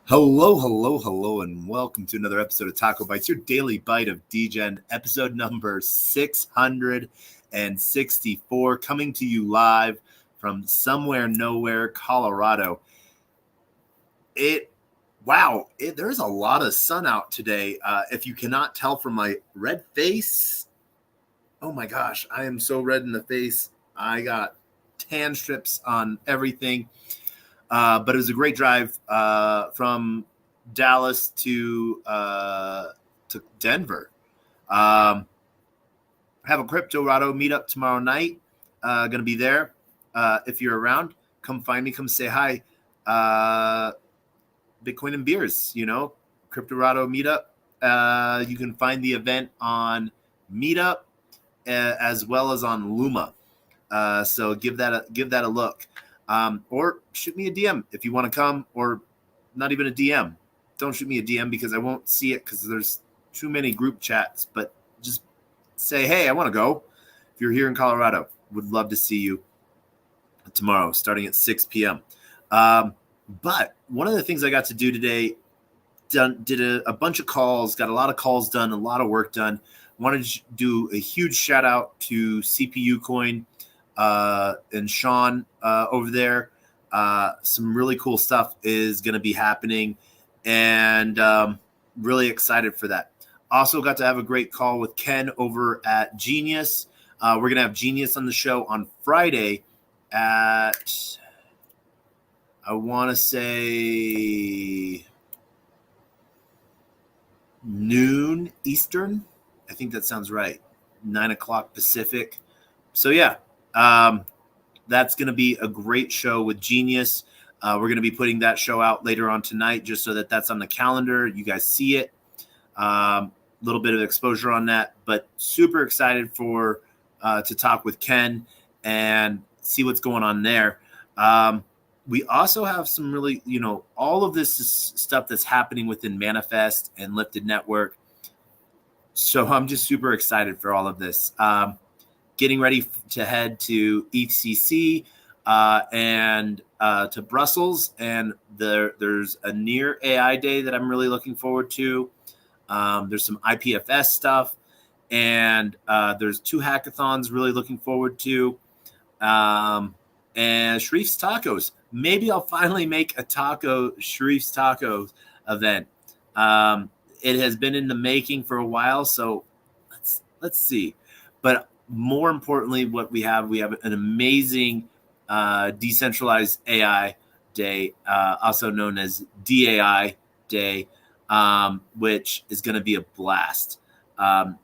Hello, and welcome to another episode of TacoBytes, your daily bite of Degen, episode number 664, coming to you live from somewhere, nowhere, Colorado. There's a lot of sun out today. If you cannot tell from my red face, oh my gosh, I am so red in the face. I got tan strips on everything. But it was a great drive from Dallas to Denver. Have a Cryptorado meetup tomorrow night. Going to be there. If you're around, come find me. Come say hi. Bitcoin and beers, Cryptorado meetup. You can find the event on Meetup as well as on Luma. So give that a look. Or shoot me a DM if you want to come, or not even a DM. Don't shoot me a DM because I won't see it because there's too many group chats, but just say, hey, I want to go. If you're here in Colorado, would love to see you tomorrow starting at 6 p.m. But one of the things I got to do today, did a bunch of calls, got a lot of calls done, a lot of work done. Wanted to do a huge shout out to CPU Coin and Sean over there. Some really cool stuff is going to be happening, and really excited for that. Also got to have a great call with Ken over at Genius. We're going to have Genius on the show on Friday at, I want to say, noon Eastern. I think that sounds right. 9 o'clock Pacific. So yeah. That's going to be a great show with Genius. We're going to be putting that show out later on tonight just so that that's on the calendar. You guys see it. Little bit of exposure on that, but super excited for to talk with Ken and see what's going on there. We also have some really, all of this is stuff that's happening within Manifest and Lifted Network. So I'm just super excited for all of this. Getting ready to head to ECC and to Brussels. And there's a near AI day that I'm really looking forward to. There's some IPFS stuff. And there's 2 hackathons really looking forward to. And Sharif's Tacos. Maybe I'll finally make a Sharif's Tacos event. It has been in the making for a while, so let's see. But more importantly, what we have an amazing decentralized AI day, also known as DAI day, which is going to be a blast. I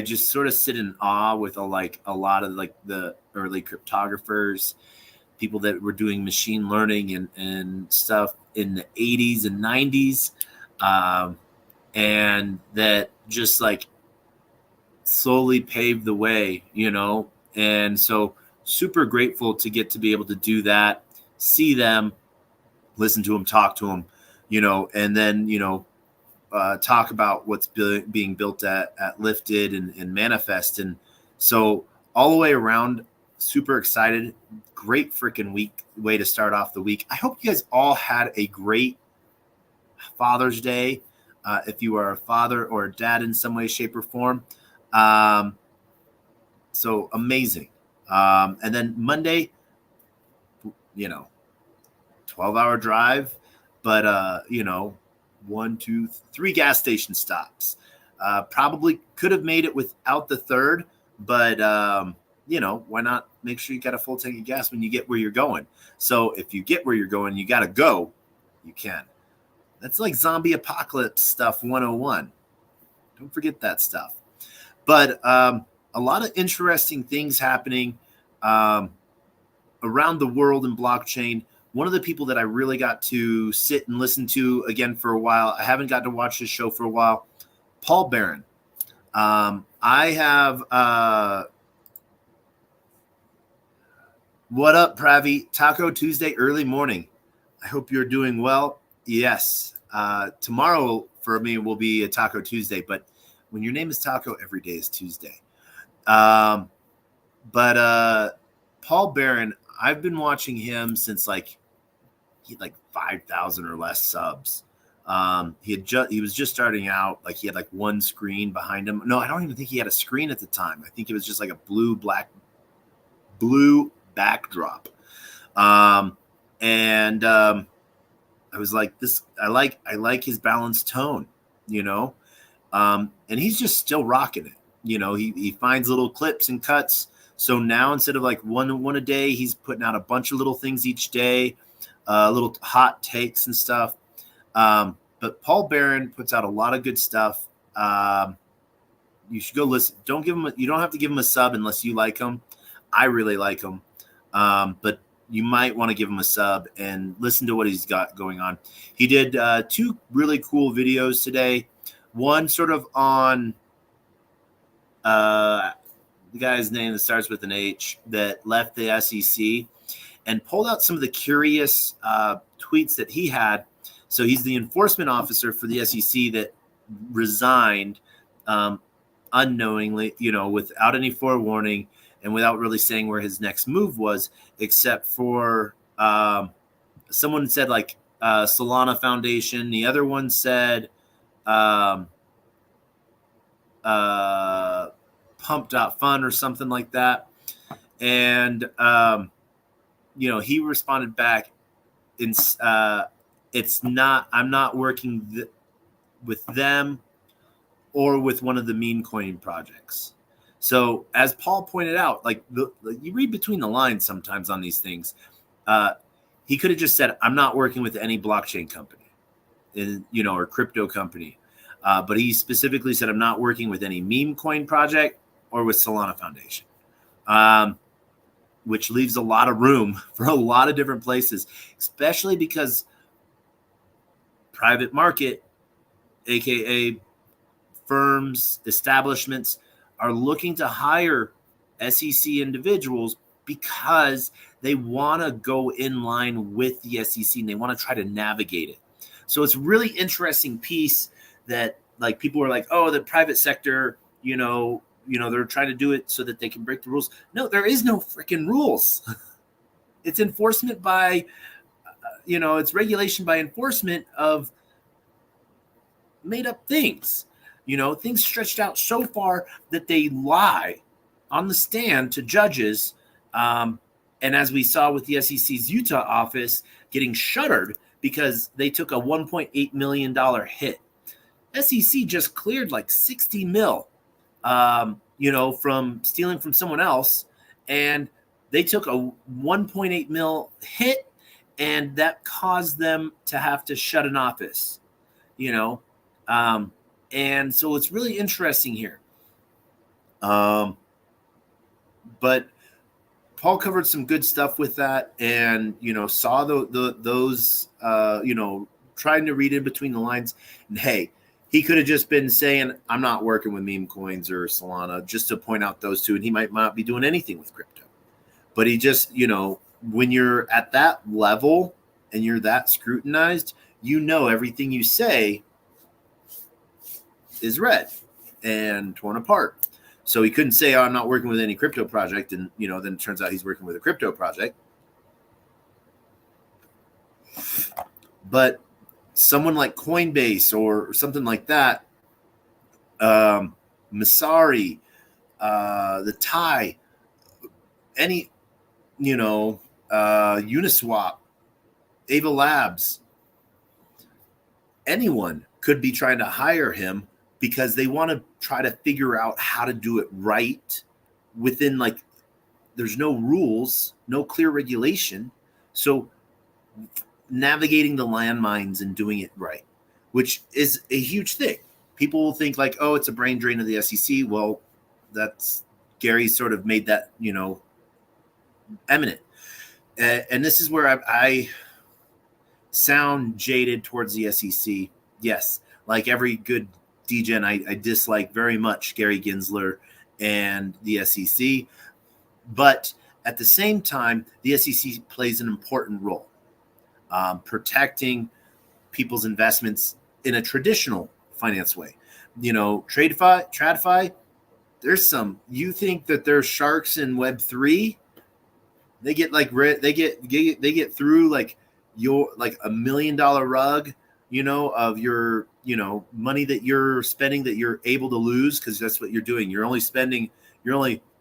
just sort of sit in awe with a lot of the early cryptographers, people that were doing machine learning and stuff in the 80s and 90s. And that just slowly paved the way, and so super grateful to get to be able to do that, see them, listen to them, talk to them, and then, talk about what's being built at Lifted and Manifest. And so all the way around, super excited. Great freaking way to start off the week. I hope you guys all had a great Father's Day. If you are a father or a dad in some way, shape, or form. So amazing. And then Monday, 12-hour drive, but, 1, 2, 3 gas station stops. Probably could have made it without the third, but, why not make sure you got a full tank of gas when you get where you're going? So if you get where you're going, you got to go, you can. That's like zombie apocalypse stuff 101. Don't forget that stuff. But a lot of interesting things happening around the world in blockchain. One of the people that I really got to sit and listen to again for a while, I haven't got to watch this show for a while, Paul Barron. I have what up, Pravi? Taco Tuesday early morning. I hope you're doing well. Yes. Tomorrow for me will be a Taco Tuesday, but When your name is Taco, every day is Tuesday. But Paul Barron, I've been watching him since like he had like 5,000 or less subs. He was just starting out. Like he had like one screen behind him. No, I don't even think he had a screen at the time. I think it was just like a blue backdrop. And I was like, this. I like his balanced tone, you know. And he's just still rocking it. You know, he finds little clips and cuts. So now instead of like one a day, he's putting out a bunch of little things each day, little hot takes and stuff. But Paul Barron puts out a lot of good stuff. You should go listen. You don't have to give him a sub unless you like him. I really like him. But you might want to give him a sub and listen to what he's got going on. He did 2 really cool videos today. One sort of on the guy's name that starts with an H that left the SEC and pulled out some of the curious tweets that he had. So he's the enforcement officer for the SEC that resigned unknowingly, you know, without any forewarning and without really saying where his next move was, except for someone said like Solana Foundation. The other one said pump.fun or something like that. And, you know, he responded back in, I'm not working with them or with one of the meme coin projects. So as Paul pointed out, like you read between the lines sometimes on these things. He could have just said, I'm not working with any blockchain company, you know, or crypto company. But he specifically said, I'm not working with any meme coin project or with Solana Foundation, which leaves a lot of room for a lot of different places, especially because private market, AKA firms, establishments, are looking to hire SEC individuals because they want to go in line with the SEC and they want to try to navigate it. So it's really interesting piece that like people are like, oh, the private sector, you know, they're trying to do it so that they can break the rules. No, there is no freaking rules. It's enforcement by, it's regulation by enforcement of made up things, things stretched out so far that they lie on the stand to judges. And as we saw with the SEC's Utah office getting shuttered because they took a $1.8 million hit. SEC just cleared like 60 mil, from stealing from someone else. And they took a 1.8 mil hit, and that caused them to have to shut an office, and so it's really interesting here. But Paul covered some good stuff with that, and saw those trying to read in between the lines. And hey, he could have just been saying, I'm not working with meme coins or Solana, just to point out those two, and he might not be doing anything with crypto. But he just, when you're at that level and you're that scrutinized, everything you say is read and torn apart. So he couldn't say, I'm not working with any crypto project. And, then it turns out he's working with a crypto project. But someone like Coinbase or something like that, Masari, the Thai, any, Uniswap, Ava Labs, anyone could be trying to hire him because they want to try to figure out how to do it right within, there's no rules, no clear regulation. So navigating the landmines and doing it right, which is a huge thing. People will think oh, it's a brain drain of the SEC. Well, that's Gary sort of made that, eminent. And this is where I sound jaded towards the SEC. Yes, like every good Degen, I dislike very much Gary Gensler and the SEC. But at the same time, the SEC plays an important role, protecting people's investments in a traditional finance way. TradFi, there's some. You think that there's sharks in Web3? They get like they get through like your like $1 million rug, of your money that you're spending that you're able to lose, because that's what you're doing. You're only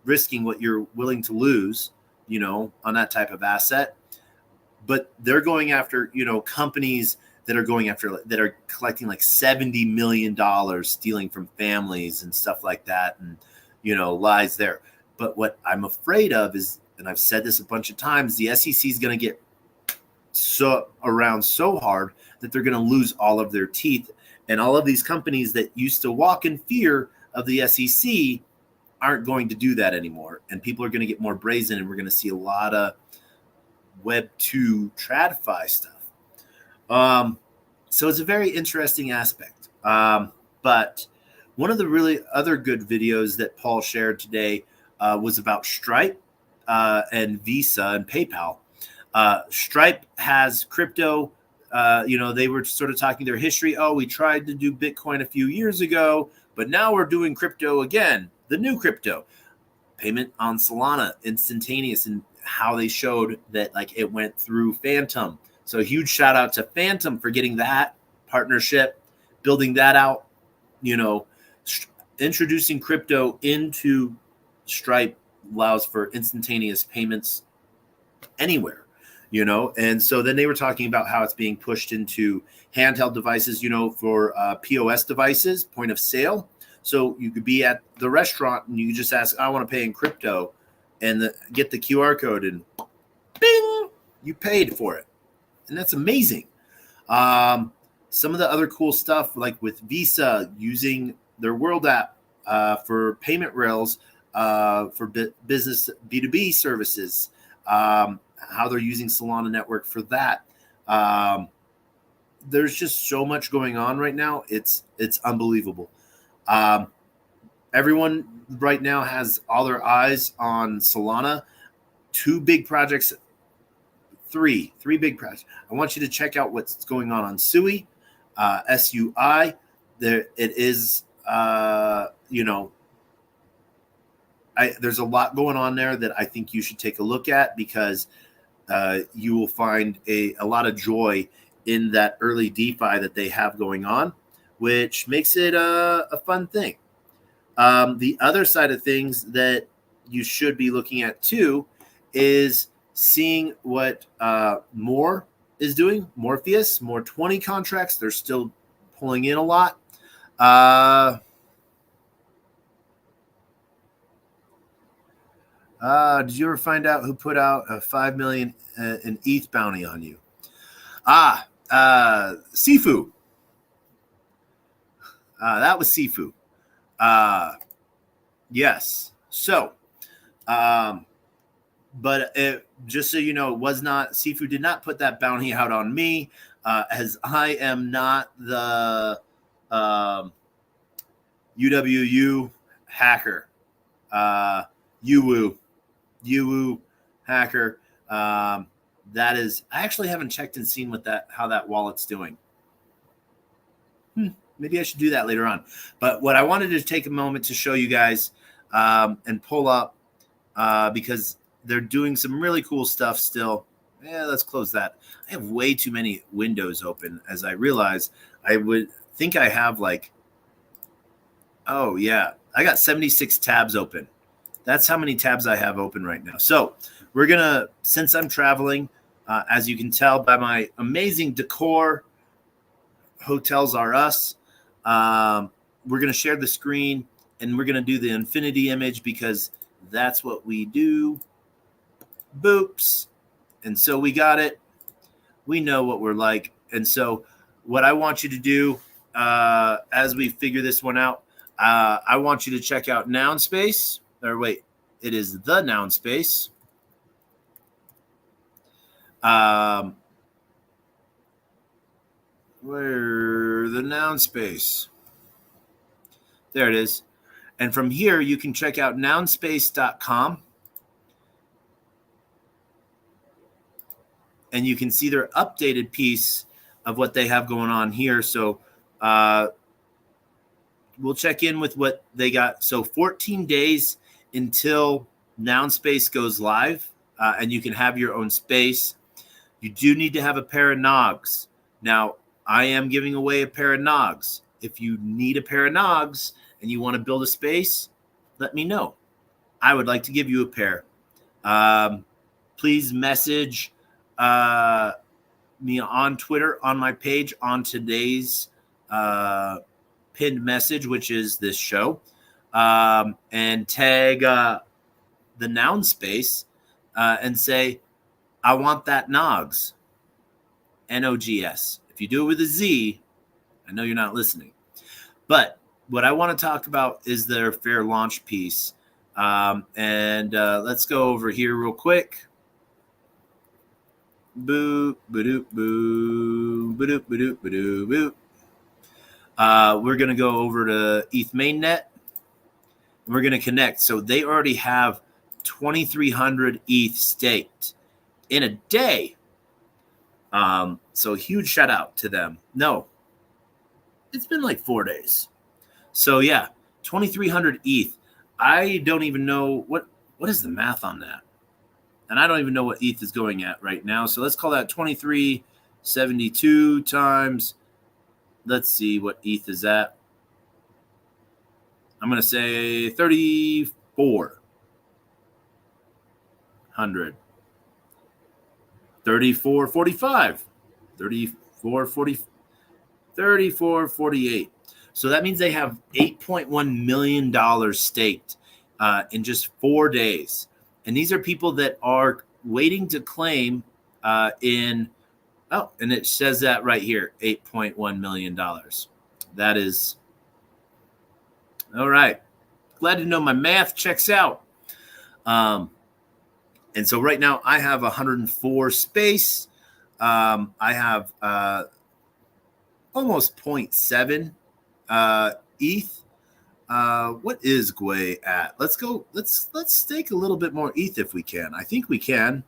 risking what you're willing to lose, on that type of asset. But they're going after companies that are collecting like $70 million, stealing from families and stuff like that, and lies there. But what I'm afraid of is, and I've said this a bunch of times, the SEC is going to get so hard that they're going to lose all of their teeth. And all of these companies that used to walk in fear of the SEC aren't going to do that anymore. And people are going to get more brazen, and we're going to see a lot of Web 2 TradFi stuff. So it's a very interesting aspect. But one of the really other good videos that Paul shared today was about Stripe and Visa and PayPal. Stripe has crypto. They were sort of talking their history. Oh, we tried to do Bitcoin a few years ago, but now we're doing crypto again, the new crypto. Payment on Solana, instantaneous, and how they showed that like it went through Phantom. So a huge shout out to Phantom for getting that partnership, building that out, introducing crypto into Stripe allows for instantaneous payments anywhere, and so then they were talking about how it's being pushed into handheld devices, for POS devices, point of sale. So you could be at the restaurant and you just ask, I want to pay in crypto, and get the QR code, and bing, you paid for it. And that's amazing. Some of the other cool stuff, like with Visa using their World app for payment rails for business B2B services, how they're using Solana Network for that. There's just so much going on right now. It's unbelievable. Everyone right now has all their eyes on Solana. Three big projects. I want you to check out what's going on SUI, SUI. There it is. There's a lot going on there that I think you should take a look at, because you will find a lot of joy in that early DeFi that they have going on, which makes it a fun thing. The other side of things that you should be looking at too is seeing what More is doing. Morpheus, More 20 contracts. They're still pulling in a lot. Did you ever find out who put out a 5 million in ETH bounty on you? Sifu. That was Sifu. Yes. So, but just so you know, it was not, Sifu did not put that bounty out on me, as I am not the UWU hacker, UWU hacker. That is, I actually haven't checked and seen how that wallet's doing. Maybe I should do that later on. But what I wanted to take a moment to show you guys and pull up, because they're doing some really cool stuff still. Let's close that. I have way too many windows open, as I realize. I would think I have like, oh yeah, I got 76 tabs open. That's how many tabs I have open right now. So we're going to, since I'm traveling, as you can tell by my amazing decor, Hotels Are Us, we're going to share the screen, and we're going to do the infinity image, because that's what we do. Boops. And so we got it. We know what we're like. And so what I want you to do, as we figure this one out, I want you to check out Noun Space. Or wait, it is the Noun Space. Where the Noun Space? There it is. And from here, you can check out nounspace.com. And you can see their updated piece of what they have going on here. So we'll check in with what they got. So 14 days until Noun Space goes live, and you can have your own space. You do need to have a pair of Nogs. Now, I am giving away a pair of Nogs. If you need a pair of Nogs and you want to build a space, let me know. I would like to give you a pair. Please message me on Twitter on my page on today's pinned message, which is this show, and tag the Noun Space and say, I want that Nogs, Nogs. If you do it with a Z, I know you're not listening. But what I want to talk about is their fair launch piece. And let's go over here real quick. Boo, ba-doop, boo, ba-doop, ba-doop, ba-doop, boo. We're going to go over to ETH mainnet. And we're going to connect. So they already have 2,300 ETH staked in a day. So huge shout out to them. No, it's been like 4 days. So yeah, 2,300 ETH. I don't even know what is the math on that. And I don't even know what ETH is going at right now. So let's call that 2372 times. Let's see what ETH is at. I'm going to say 3,400. 3445. 3440. 3448. So that means they have $8.1 million staked in just 4 days. And these are people that are waiting to claim and it says that right here, $8.1 million. That is, all right. Glad to know my math checks out. And so right now I have 104 space. I have almost 0.7 ETH. What is Gwei at? Let's go. Let's stake a little bit more ETH if we can. I think we can.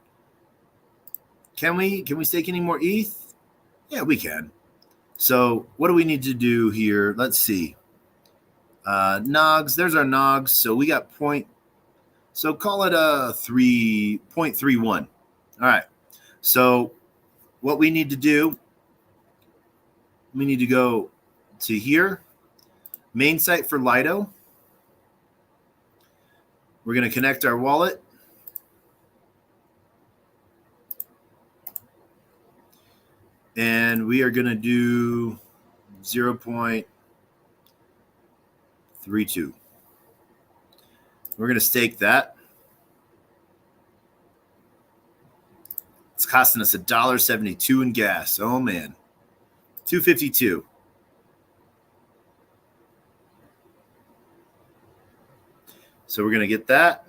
Can we stake any more ETH? Yeah, we can. So what do we need to do here? Let's see. Nogs. There's our Nogs. So we got point. So call it a 3.31. All right. So what we need to do, we need to go to here. Main site for Lido. We're going to connect our wallet. And we are going to do 0.32. We're going to stake that. It's costing us $1.72 in gas. Oh, man. $2.52. So we're going to get that.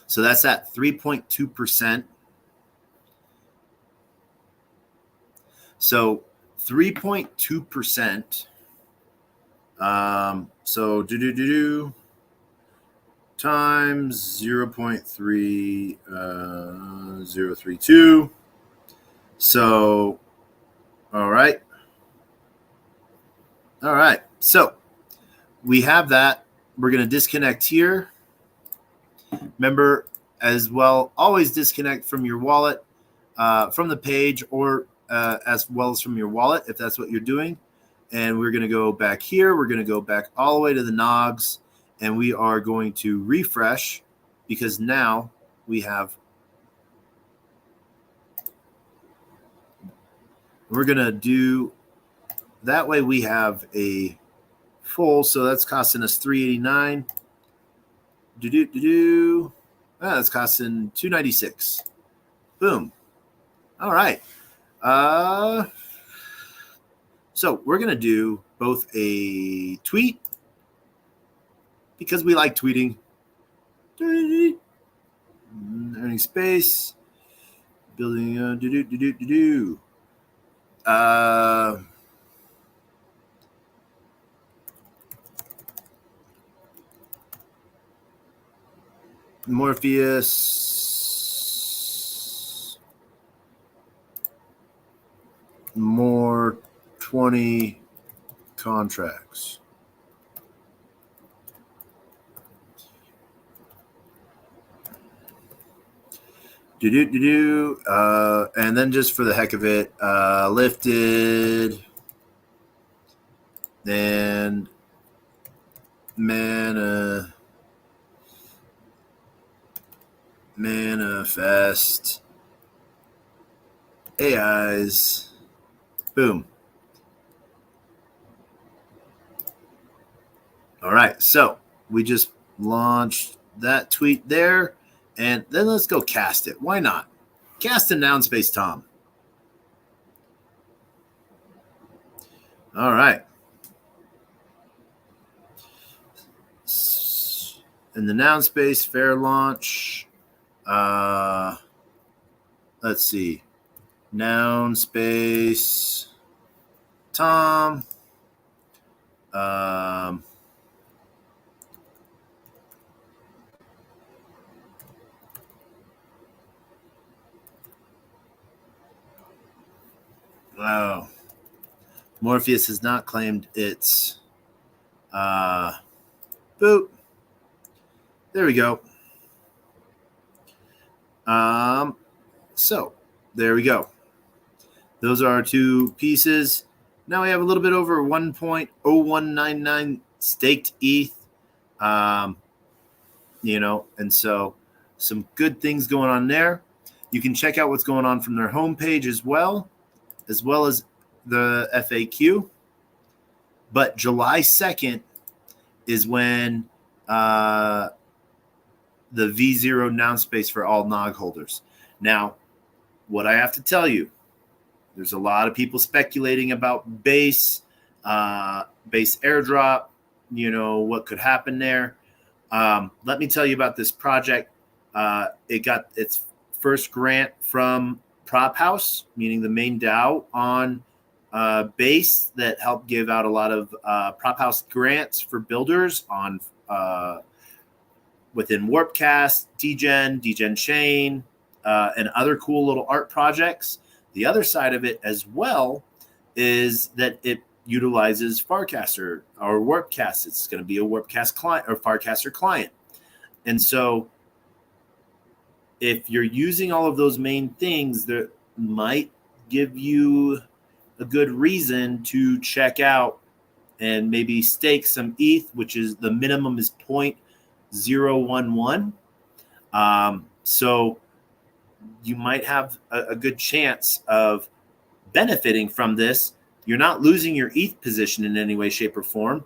So that's at 3.2%. So 3.2%. So times 0.3032. So, all right. All right. So we have that. We're going to disconnect here. Remember, as well, always disconnect from your wallet, from the page, or as well as from your wallet, if that's what you're doing. And we're going to go back here. We're going to go back all the way to the Nogs, and we are going to refresh because now we have. We're going to do that way. We have a full, so that's costing us $3.89. That's costing $2.96. Boom. All right. So we're going to do both a tweet because we like tweeting. Earning space. Building. Morpheus more 20 contracts. And then just for the heck of it, lifted and manifest AIs. Boom. All right, so we just launched that tweet there, and then let's go cast it. Why not? Cast a noun space, Tom. All right. In the noun space, fair launch. Let's see. Noun space, Tom. Wow. Morpheus has not claimed its boop. There we go. So there we go. Those are our two pieces. Now we have a little bit over 1.0199 staked ETH. And so some good things going on there. You can check out what's going on from their homepage as well as the FAQ. But July 2nd is when the V0 noun space for all NOG holders. Now, what I have to tell you, there's a lot of people speculating about base airdrop, what could happen there. Let me tell you about this project. It got its first grant from Prop House, meaning the main DAO on base that helped give out a lot of Prop House grants for builders on within Warpcast, Degen Chain, and other cool little art projects. The other side of it as well is that it utilizes Farcaster or Warpcast. It's going to be a Warpcast client or Farcaster client. And so if you're using all of those main things, that might give you a good reason to check out and maybe stake some ETH, which is the minimum is 0.011. So you might have a good chance of benefiting from this. You're not losing your ETH position in any way, shape, or form,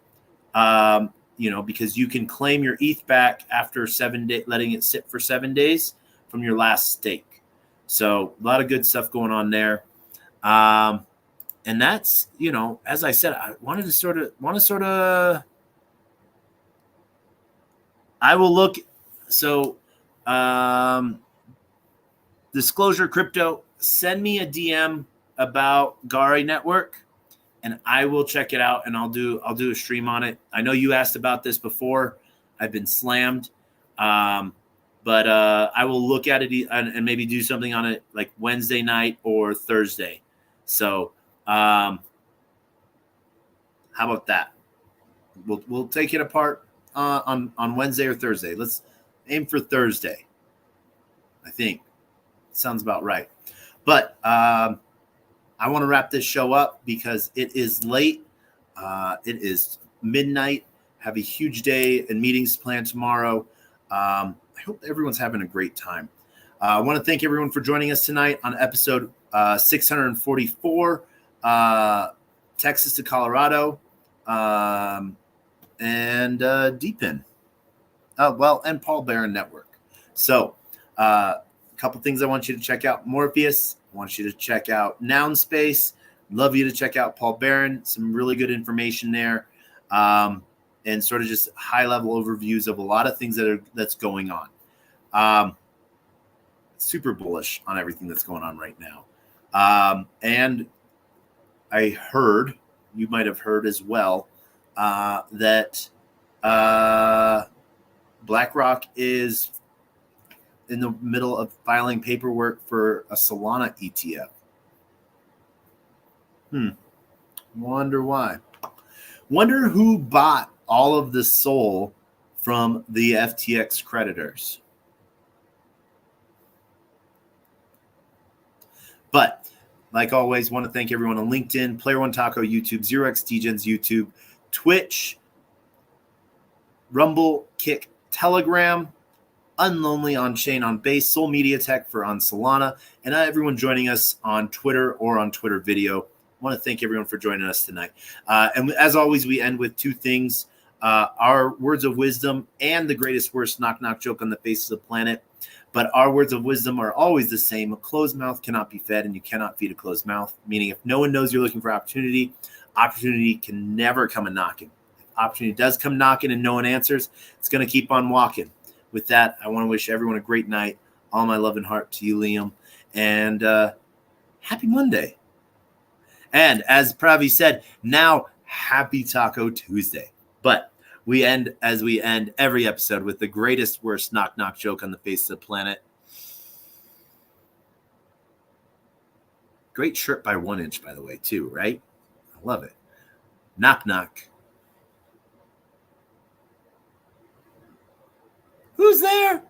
because you can claim your ETH back after 7 days, letting it sit for 7 days from your last stake. So a lot of good stuff going on there. And that's, as I said, I wanted to sort of, I will look. So, Disclosure Crypto, send me a DM about Gari Network, and I will check it out, and I'll do a stream on it. I know you asked about this before. I've been slammed, but I will look at it and maybe do something on it like Wednesday night or Thursday. So, how about that? We'll take it apart on Wednesday or Thursday. Let's aim for Thursday. I think sounds about right. But I want to wrap this show up because it is late. It is midnight. Have a huge day and meetings planned tomorrow. I hope everyone's having a great time. I want to thank everyone for joining us tonight on episode 644, Texas to Colorado, and DPIN. And Paul Barron Network. So a couple things I want you to check out. Morpheus. I want you to check out Noun Space. Love you to check out Paul Barron. Some really good information there. And sort of just high-level overviews of a lot of things that's going on. Super bullish on everything that's going on right now. And I heard, you might have heard as well, that BlackRock is in the middle of filing paperwork for a Solana ETF. Wonder why. Wonder who bought all of the SOL from the FTX creditors. But like always, want to thank everyone on LinkedIn, Player One Taco, YouTube, 0x Degens, YouTube, Twitch, Rumble, Kick, Telegram, Unlonely on Chain on Base, Soul Media Tech for on Solana, and everyone joining us on Twitter or on Twitter video. I want to thank everyone for joining us tonight. And as always, we end with two things, our words of wisdom and the greatest, worst knock-knock joke on the face of the planet. But our words of wisdom are always the same. A closed mouth cannot be fed, and you cannot feed a closed mouth, meaning if no one knows you're looking for opportunity, opportunity can never come a knocking. If opportunity does come knocking and no one answers, it's going to keep on walking. With that, I want to wish everyone a great night. All my love and heart to you, Liam. And happy Monday. And as Pravi said, now happy Taco Tuesday. But we end as we end every episode with the greatest, worst knock-knock joke on the face of the planet. Great shirt by 1 inch, by the way, too, right? I love it. Knock, knock. Who's there?